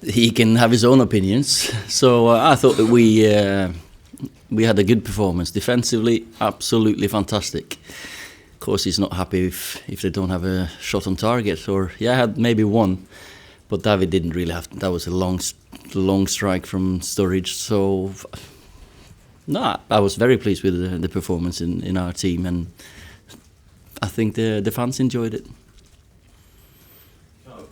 he can have his own opinions. So I thought that we had a good performance. Defensively, absolutely fantastic. Of course, he's not happy if they don't have a shot on target. Or I had maybe one, but David didn't really have. That was a long strike from Sturridge. So I was very pleased with the performance in our team, and I think the fans enjoyed it.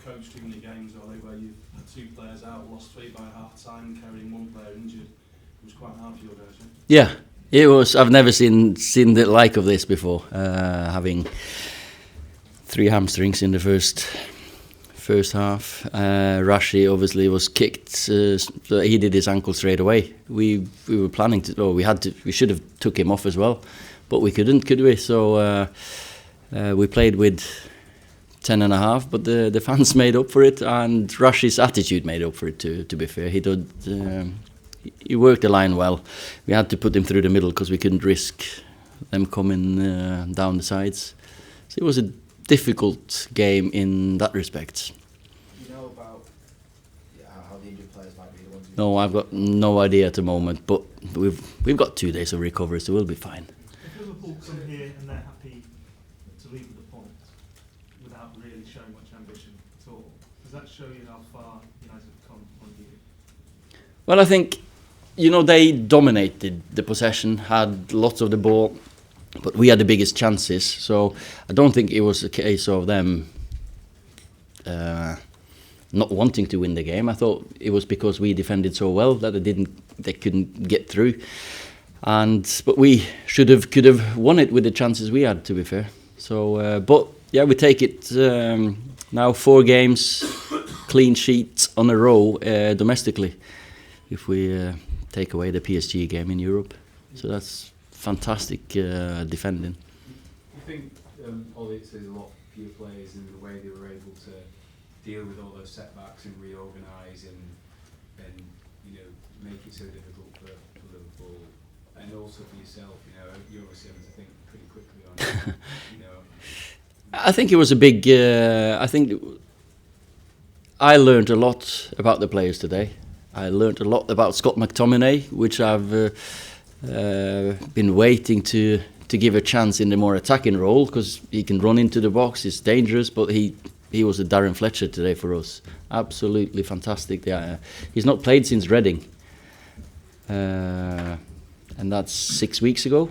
Coached too many games, Ole, where you had 2 players out, lost 3 by half time, carrying 1 player injured. It was quite hard for you guys. Yeah, it was. I've never seen the like of this before. Having 3 hamstrings in the first half. Rashi obviously was kicked, so he did his ankle straight away. We were planning to, or we should have took him off as well, but we couldn't, could we? So we played with 10.5, but the fans made up for it, and Rashi's attitude made up for it too. To be fair, he worked the line well. We had to put him through the middle because we couldn't risk them coming down the sides. So it was a difficult game in that respect. Do you know about how the injured players might be the ones? No, I've got no idea at the moment, but we've got 2 days of recovery, so we'll be fine. If Liverpool come here and they're happy to leave with a point without really showing much ambition at all, does that show you how far United have come on you? Well, I think, they dominated the possession, had lots of the ball, but we had the biggest chances. So I don't think it was a case of them not wanting to win the game. I thought it was because we defended so well that they couldn't get through. But we could have won it with the chances we had, to be fair. So, we take it now 4 games, clean sheet on a row domestically, if we take away the PSG game in Europe. So that's fantastic defending. I think Ole, it says a lot for your players in the way they were able to deal with all those setbacks and reorganise and make it so difficult for Liverpool, and also for yourself. You obviously have to think pretty quickly on it. I think it was a big. I think I learned a lot about the players today. I learned a lot about Scott McTominay, which I've been waiting to give a chance in the more attacking role, because he can run into the box. He's dangerous, but he was a Darren Fletcher today for us. Absolutely fantastic. He's not played since Reading, and that's 6 weeks ago,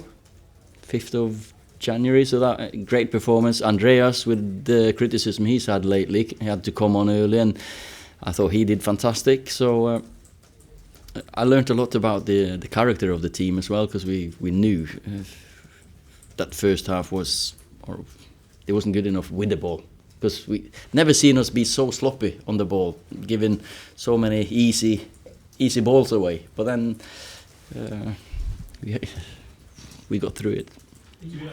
5th of January. So that great performance. Andreas, with the criticism he's had lately, he had to come on early, and I thought he did fantastic. So I learned a lot about the character of the team as well, because we knew that first half it wasn't good enough with the ball, because we never seen us be so sloppy on the ball, giving so many easy balls away. But then we got through it.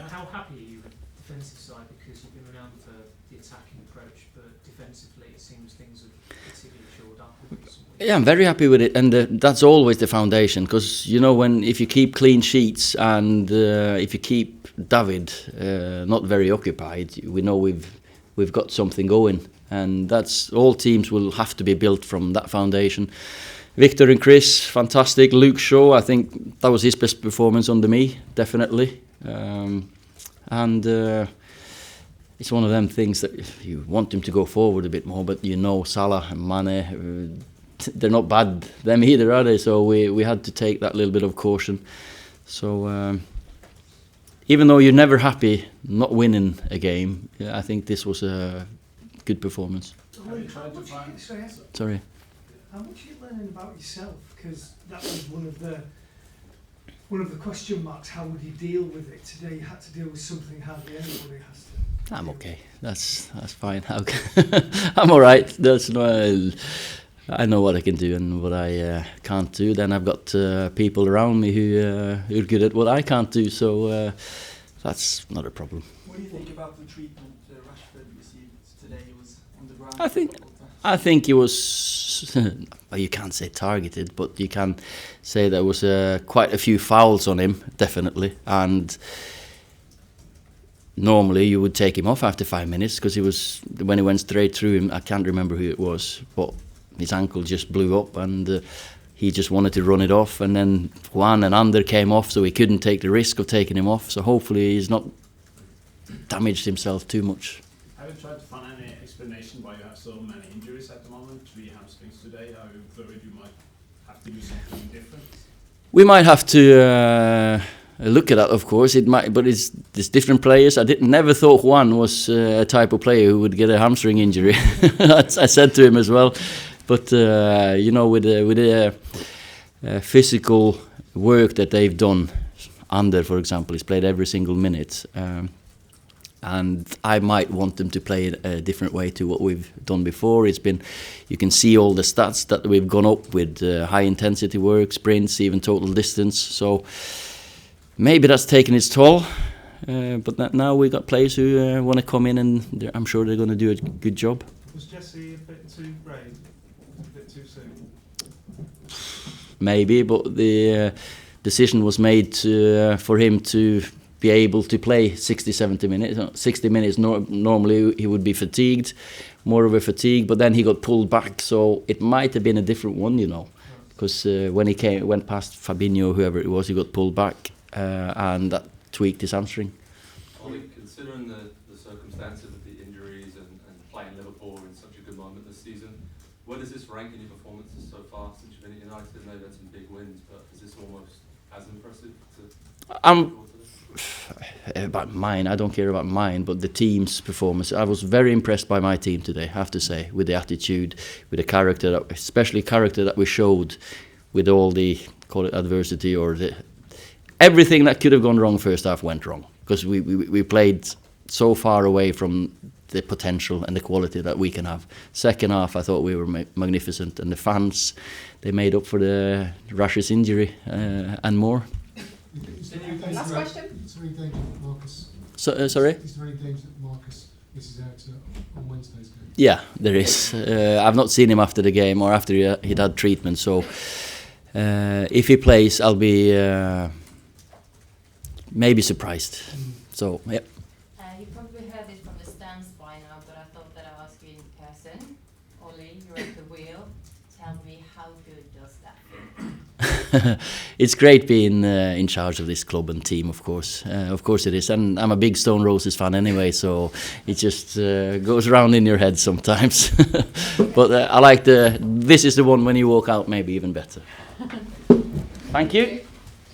How happy are you with the defensive side, because you've been renowned for the attacking approach, but defensively it seems things have particularly shored up recently? Yeah, I'm very happy with it, and that's always the foundation, because if you keep clean sheets and if you keep David not very occupied, we know we've got something going, and that's all teams will have to be built from that foundation. Victor and Chris, fantastic. Luke Shaw, I think that was his best performance under me, definitely. And it's one of them things that you want him to go forward a bit more, but Salah and Mane, they're not bad them either, are they? So we had to take that little bit of caution. So even though you're never happy not winning a game, I think this was a good performance. Sorry. How much are you learning about yourself? Because that was one of the question marks. How would you deal with it today? You had to deal with something hardly anybody has to. I'm okay. That's fine. I'm all right. I know what I can do and what I can't do. Then I've got people around me who are good at what I can't do. So that's not a problem. What do you think about the treatment Rashford received today? He was on the ground. I think it was, well, you can't say targeted, but you can say there was quite a few fouls on him, definitely. And normally you would take him off after 5 minutes, because when he went straight through him, I can't remember who it was, but his ankle just blew up, and he just wanted to run it off. And then Juan and Ander came off, so he couldn't take the risk of taking him off. So hopefully he's not damaged himself too much. Have you tried to find any explanation why you have so many injuries at the moment? 3 hamstrings today. Are you worried you might have to do something different? We might have to look at that, of course. It might, but there's different players. I never thought Juan was a type of player who would get a hamstring injury. I said to him as well. But you know, with the physical work that they've done, Ander, for example, he's played every single minute. And I might want them to play it a different way to what we've done before. It's been, you can see all the stats that we've gone up with, high intensity work, sprints, even total distance. So maybe that's taken its toll. But now we got players who want to come in, and I'm sure they're going to do a good job. Was Jesse a bit too brave? A bit too soon? Maybe, but the decision was made for him to be able to play 60-70 minutes. 60 minutes normally he would be fatigued, more of a fatigue, but then he got pulled back, so it might have been a different one, you know, because when he went past Fabinho, whoever it was, he got pulled back, and that tweaked his hamstring. Ollie, considering the circumstances of the injuries and playing Liverpool in such a good moment this season, where does this rank in your performances so far since you've been at United? I know you've had some big wins, but is this almost as impressive to about mine, I don't care about mine, but the team's performance. I was very impressed by my team today, I have to say, with the attitude, with the character, especially character that we showed with all the, call it adversity, or everything that could have gone wrong first half went wrong, because we played so far away from the potential and the quality that we can have. Second half, I thought we were magnificent, and the fans, they made up for the Rash's injury and more. Last question. Is there any danger that Marcus? Sorry? Is there any danger that Marcus misses out on Wednesday's game? Yeah, there is. I've not seen him after the game or after he'd had treatment. So if he plays, I'll be maybe surprised. So yeah. You probably heard this from the stands by now, but I thought that I'll ask you in person. Ole, you're at the wheel. Tell me, how good does that feel? It's great being in charge of this club and team, of course. Of course it is. And I'm a big Stone Roses fan anyway, so it just goes around in your head sometimes. But I like this is the one when you walk out, maybe even better. Thank you.